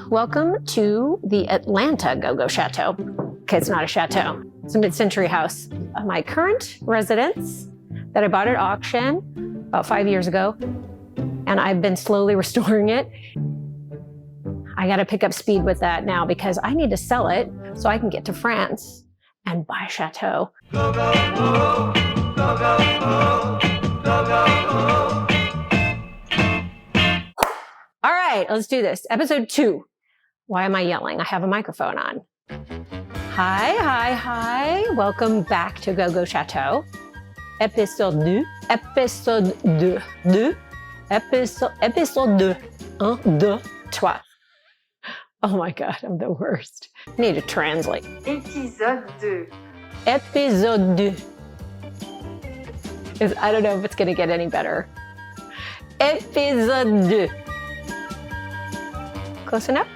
welcome to the Atlanta GoGo Chateau. Okay, it's not a chateau, it's a mid-century house. My current residence that I bought at auction about 5 years ago, and I've been slowly restoring it. I gotta pick up speed with that now because I need to sell it so I can get to France and buy a chateau. Go, go, go, go, go, go, go, go, go. All right, let's do this. Episode 2. Why am I yelling? I have a microphone on. Hi. Welcome back to GoGo Chateau. Épisode 2. Épisode 2. Épisode 2. 1, 2, 3. Oh my God, I'm the worst. I need to translate. Épisode 2. Épisode 2. I don't know if it's going to get any better. Épisode 2. Close enough?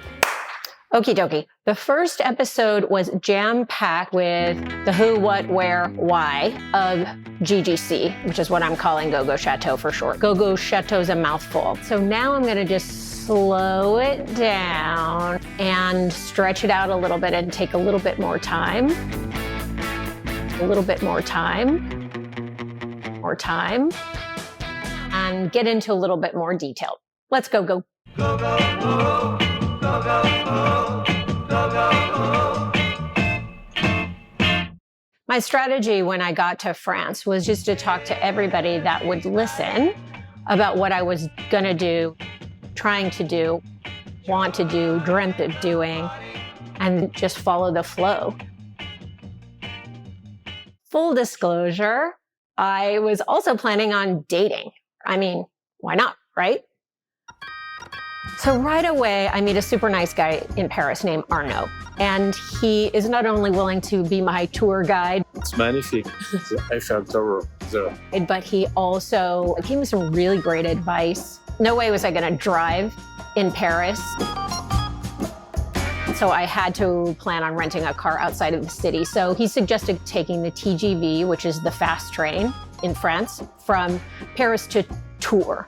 Okie dokie. The first episode was jam-packed with the who, what, where, why of GGC, which is what I'm calling GoGo Chateau for short. GoGo Chateau's a mouthful. So now I'm going to just slow it down and stretch it out a little bit and take a little bit more time. A little bit more time. More time. And get into a little bit more detail. Let's go. Go, go, go, go, go, go, go, go, go. My strategy when I got to France was just to talk to everybody that would listen about what I was gonna do, trying to do, want to do, dreamt of doing, and just follow the flow. Full disclosure, I was also planning on dating. I mean, why not, right? So right away, I meet a super nice guy in Paris named Arnaud. And he is not only willing to be my tour guide. It's magnifique, the Eiffel Tower there. But he also gave me some really great advice. No way was I gonna drive in Paris. So I had to plan on renting a car outside of the city. So he suggested taking the TGV, which is the fast train in France, from Paris to Tours.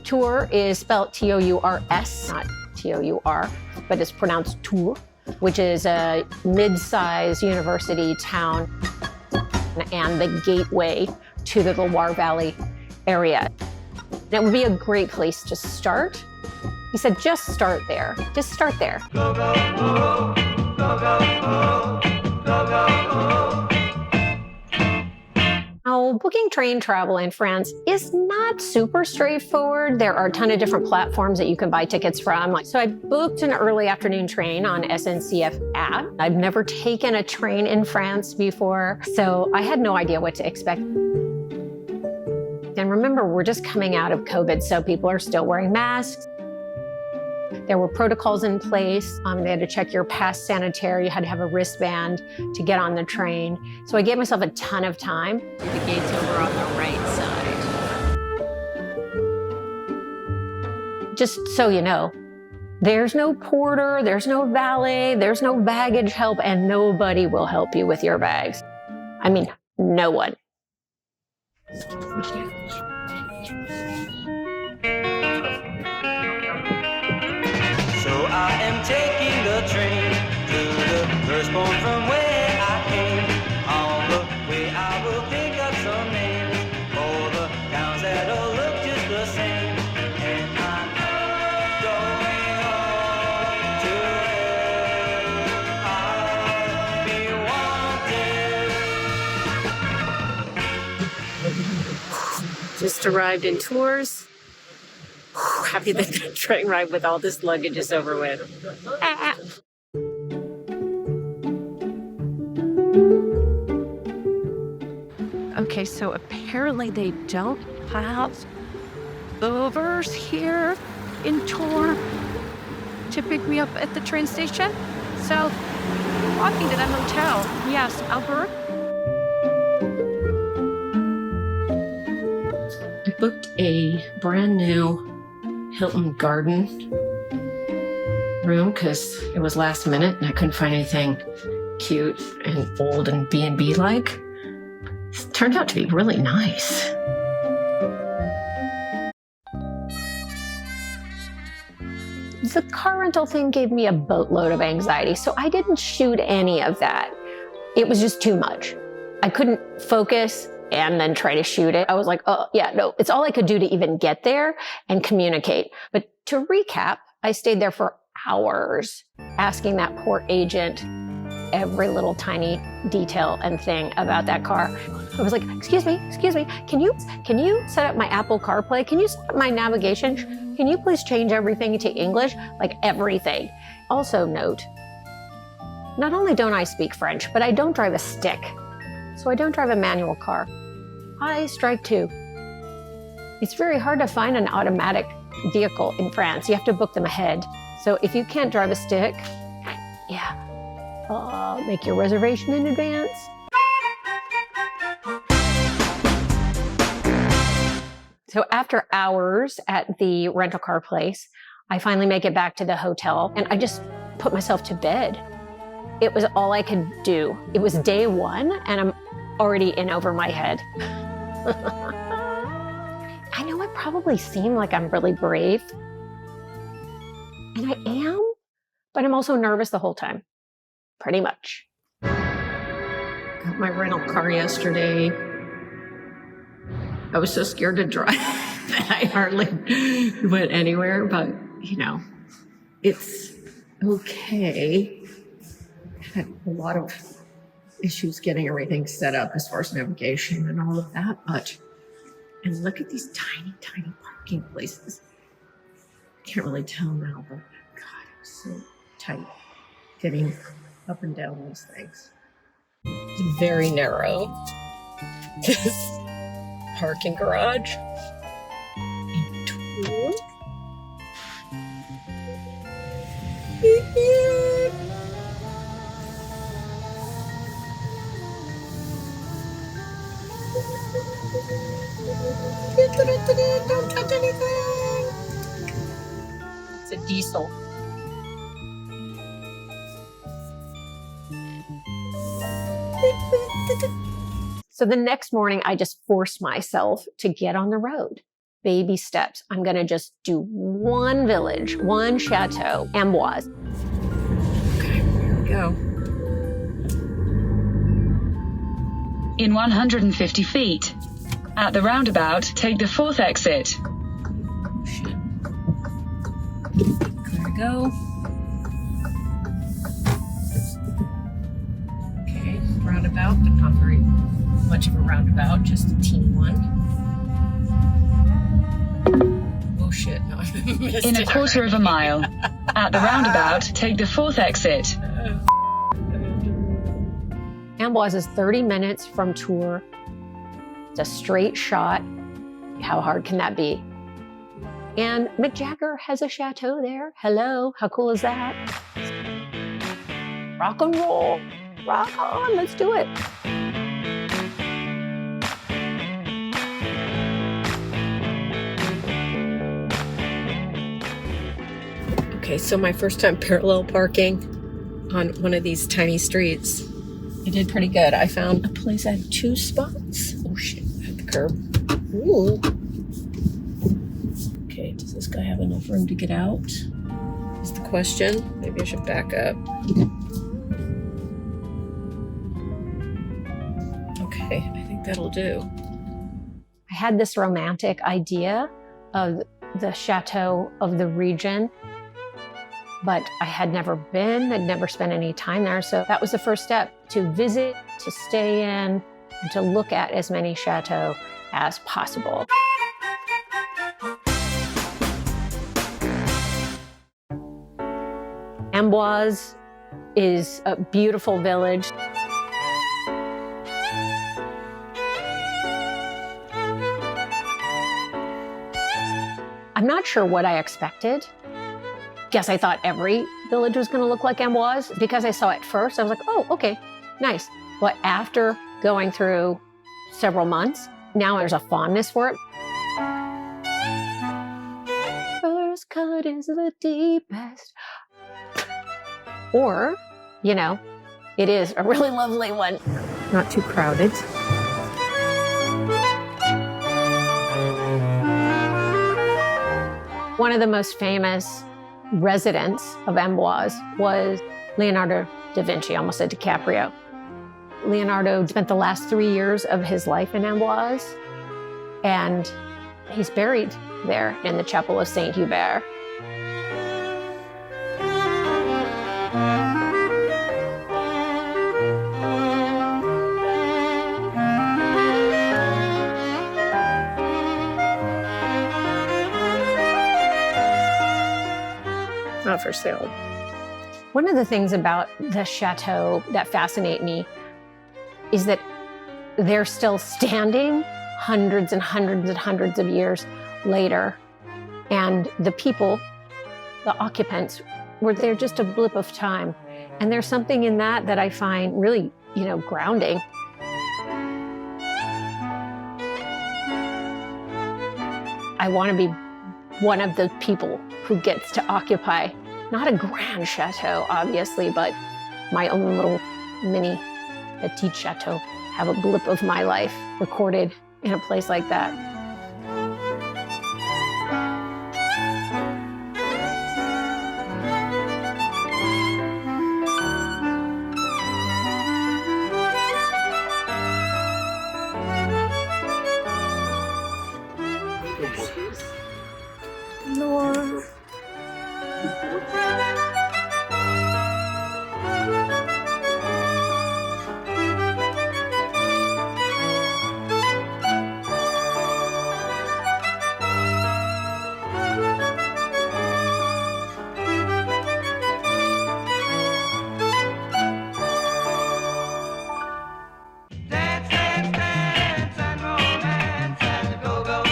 Tours is spelled T-O-U-R-S, not T-O-U-R, but it's pronounced Tours, which is a mid-sized university town and the gateway to the Loire Valley area. And it would be a great place to start. He said, just start there. Just start there. Go, go, go, go, go, go, go, go, go. Now, booking train travel in France is not super straightforward. There are a ton of different platforms that you can buy tickets from. So I booked an early afternoon train on SNCF app. I've never taken a train in France before, so I had no idea what to expect. And remember, we're just coming out of COVID, so people are still wearing masks. There were protocols in place. They had to check your past sanitary. You had to have a wristband to get on the train. So I gave myself a ton of time. The gate's over on the right side. Just so you know, there's no porter, there's no valet, there's no baggage help, and nobody will help you with your bags. I mean, no one. I am taking the train to the first point from where I came. On the way I will pick up some names for the towns that all look just the same. And I'm going home to where I'll be wanted. Just arrived in Tours. Happy that the train ride with all this luggage is over with. Okay, so apparently they don't have Ubers here in Tours to pick me up at the train station. So, walking to that hotel. Yes, Uber. I booked a brand new Hilton Garden room because it was last minute and I couldn't find anything cute and old and B&B like. It turned out to be really nice. The car rental thing gave me a boatload of anxiety, so I didn't shoot any of that. It was just too much. I couldn't focus and then try to shoot it. I was like, oh, yeah, no, it's all I could do to even get there and communicate. But to recap, I stayed there for hours asking that poor agent every little tiny detail and thing about that car. I was like, excuse me, can you set up my Apple CarPlay? Can you set up my navigation? Can you please change everything to English? Like everything. Also note, not only don't I speak French, but I don't drive a stick. So I don't drive a manual car. I strike two. It's very hard to find an automatic vehicle in France. You have to book them ahead. So if you can't drive a stick, yeah, make your reservation in advance. So after hours at the rental car place, I finally make it back to the hotel and I just put myself to bed. It was all I could do. It was day one and I'm already in over my head. I know I probably seem like I'm really brave. And I am, but I'm also nervous the whole time. Pretty much. Got my rental car yesterday. I was so scared to drive that I hardly went anywhere, but you know, it's okay. Had a lot of issues getting everything set up as far as navigation and all of that, and look at these tiny, tiny parking places. I can't really tell now, but God, it was so tight getting up and down these things. It's very narrow. This parking garage. And tour. Don't touch anything. It's a diesel. So the next morning, I just forced myself to get on the road. Baby steps. I'm going to just do one village, one chateau, Amboise. Okay, here we go. In 150 feet. At the roundabout, take the 4th exit. Oh, shit. There we go. Okay, roundabout, but not very much of a roundabout, just a teeny one. Oh shit, no, I missed In a it quarter already. of a mile. At the roundabout, take the 4th exit. Amboise is 30 minutes from Tours. It's a straight shot. How hard can that be? And Mick Jagger has a chateau there. Hello, how cool is that? Rock and roll, rock on, let's do it. Okay, so my first time parallel parking on one of these tiny streets. I did pretty good. I found a place that had 2 spots. Oh shit, at the curb. Ooh. Okay, does this guy have enough room to get out? Is the question. Maybe I should back up. Okay, I think that'll do. I had this romantic idea of the chateau of the region, but I had never been, I'd never spent any time there. So that was the first step, to visit, to stay in, and to look at as many chateaux as possible. Amboise is a beautiful village. I'm not sure what I expected. Guess I thought every village was going to look like Amboise because I saw it first. I was like, oh, okay, nice. But after going through several months, now there's a fondness for it. First cut is the deepest. Or, you know, it is a really lovely one. Not too crowded. One of the most famous residence of Amboise was Leonardo da Vinci, almost said DiCaprio. Leonardo spent the last 3 years of his life in Amboise, and he's buried there in the Chapel of Saint Hubert. Not for sale. One of the things about the chateau that fascinate me is that they're still standing hundreds and hundreds and hundreds of years later. And the people, the occupants, were there just a blip of time. And there's something in that that I find really, grounding. I want to be one of the people who gets to occupy, not a grand chateau, obviously, but my own little mini petit chateau, have a blip of my life recorded in a place like that. Loire. Dance, dance, dance, and romance, and go-go.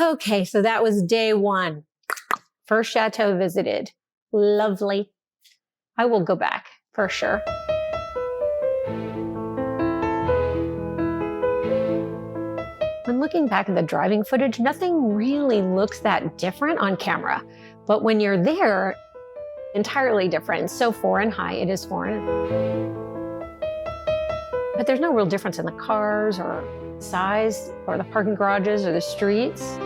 Okay, so that was day one. First chateau visited. Lovely. I will go back for sure. When looking back at the driving footage, nothing really looks that different on camera. But when you're there, entirely different. So foreign, hi, it is foreign. But there's no real difference in the cars or size or the parking garages or the streets.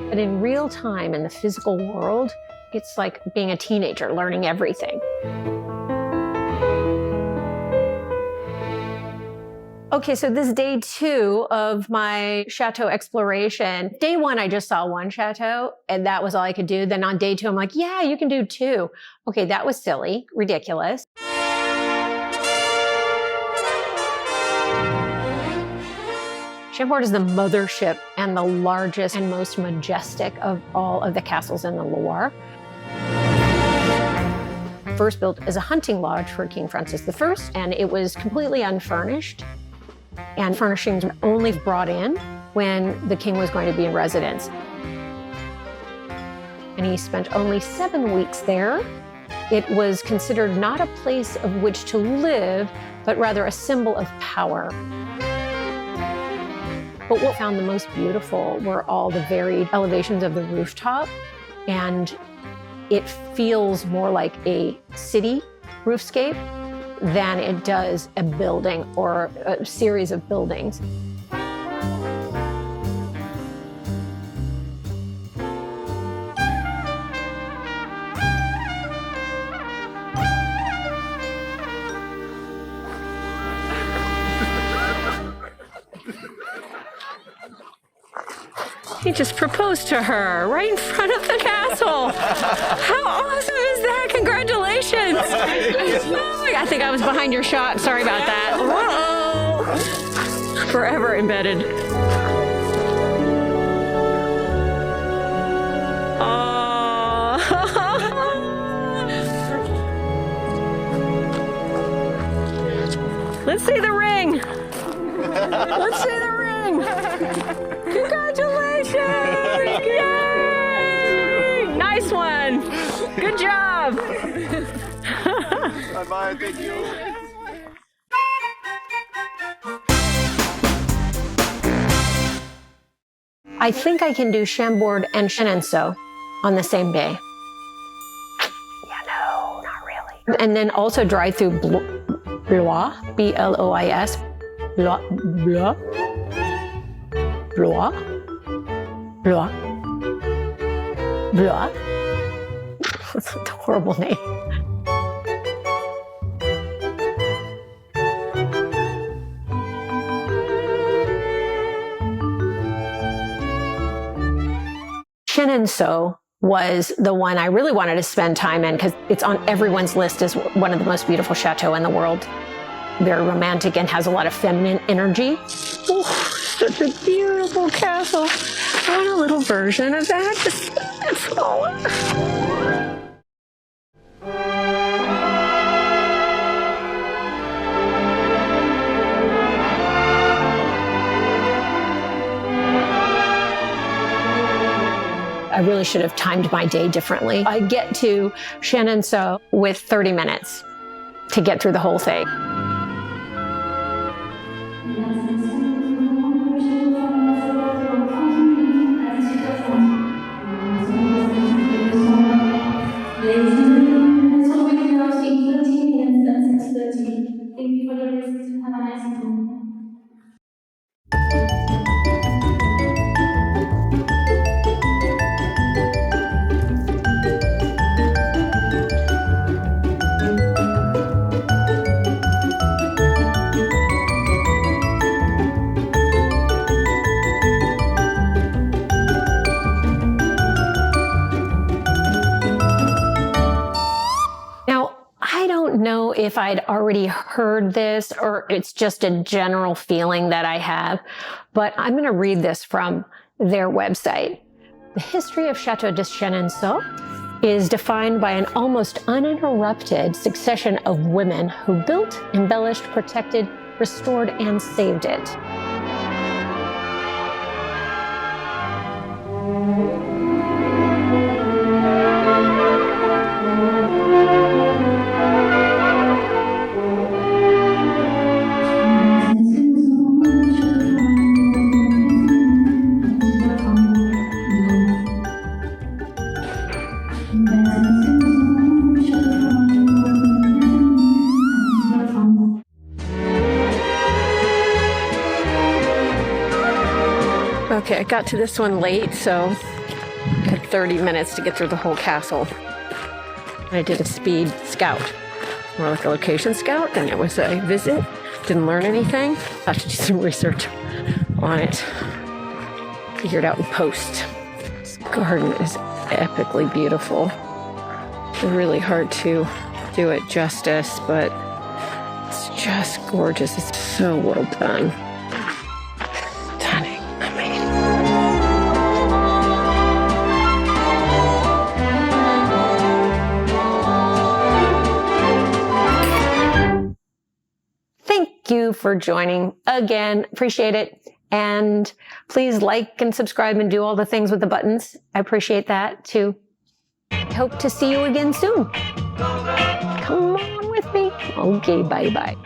But in real time, in the physical world, it's like being a teenager, learning everything. Okay, so this is day 2 of my chateau exploration. Day 1, I just saw 1 chateau, and that was all I could do. Then on day 2, I'm like, yeah, you can do 2. Okay, that was silly, ridiculous. Chambord is the mothership and the largest and most majestic of all of the castles in the Loire. First built as a hunting lodge for King Francis I, and it was completely unfurnished. And furnishings were only brought in when the king was going to be in residence. And he spent only 7 weeks there. It was considered not a place of which to live, but rather a symbol of power. But what I found the most beautiful were all the varied elevations of the rooftop, and it feels more like a city roofscape than it does a building or a series of buildings. He just proposed to her right in front of the castle. How awesome is that? Congratulations. Oh, I think I was behind your shot. Sorry about that. Whoa. Forever embedded. Oh. Let's see the ring. Let's see the ring. Congratulations! Yay! Nice one. Good job. Bye-bye, thank you. I think I can do Chambord and CHENONCEAU on the same day. Yeah, no, not really. And then also drive through Blois, B-L-O-I-S, Blois. Blois. Blois. Blois. That's a horrible name. Chenonceau was the one I really wanted to spend time in because it's on everyone's list as one of the most beautiful chateaux in the world. Very romantic and has a lot of feminine energy. Oh, such a beautiful castle. I want a little version of that. Just smaller. I really should have timed my day differently. I get to Chenonceau with 30 minutes to get through the whole thing. Know if I'd already heard this or it's just a general feeling that I have, but I'm going to read this from their website. The history of Chateau de CHENONCEAU is defined by an almost uninterrupted succession of women who built, embellished, protected, restored, and saved it. Okay, I got to this one late, so I had 30 minutes to get through the whole castle. I did a speed scout, more like a location scout than it was a visit. Didn't learn anything. Have to do some research on it. Figure it out in post. This garden is epically beautiful. It's really hard to do it justice, but it's just gorgeous. It's so well done. Thank you for joining again. Appreciate it. And please like and subscribe and do all the things with the buttons. I appreciate that too. Hope to see you again soon. Come on with me. Okay, bye-bye.